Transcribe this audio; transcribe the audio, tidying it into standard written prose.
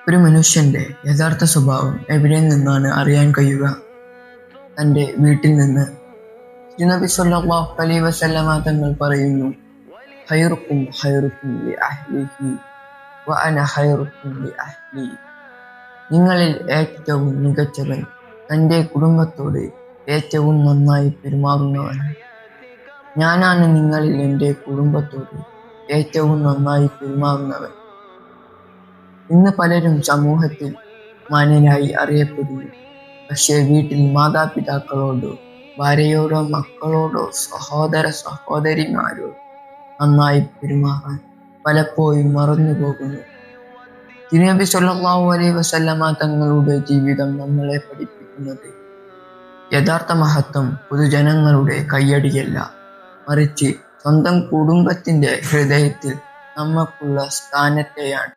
ഒരു മനുഷ്യന്റെ യഥാർത്ഥ സ്വഭാവം എവിടെ നിന്നാണ് അറിയാൻ കഴിയുക? തൻ്റെ വീട്ടിൽ നിന്ന്. നബി സല്ലല്ലാഹു അലൈഹി വസല്ലമ തങ്ങൾ പറയുന്നു, ഖൈറുക്കും ഖൈറുക്കും ലി അഹ്ലിഹി വ അന ഖൈറുക്കും ലി അഹ്ലി. നിങ്ങളിൽ ഏറ്റവും മികച്ചവൻ തൻ്റെ കുടുംബത്തോട് ഏറ്റവും നന്നായി പെരുമാറുന്നവൻ. ഞാനാണ് നിങ്ങളിൽ എൻ്റെ കുടുംബത്തോട് ഏറ്റവും നന്നായി പെരുമാറുന്നവൻ. ഇന്ന് പലരും സമൂഹത്തിൽ മാന്യനായി അറിയപ്പെടുന്നു. പക്ഷേ വീട്ടിൽ മാതാപിതാക്കളോടോ ഭാര്യയോടോ മക്കളോടോ സഹോദര സഹോദരിമാരോടോ നന്നായി പെരുമാറാൻ പലപ്പോഴും മറന്നു പോകുന്നു. നബി സല്ലല്ലാഹു അലൈഹി വസല്ലമ തങ്ങളുടെ ജീവിതം നമ്മളെ പഠിപ്പിക്കുന്നത് യഥാർത്ഥ മഹത്വം പൊതുജനങ്ങളുടെ കയ്യടിയല്ല, മറിച്ച് സ്വന്തം കുടുംബത്തിന്റെ ഹൃദയത്തിൽ നമുക്കുള്ള സ്ഥാനത്തെയാണ്.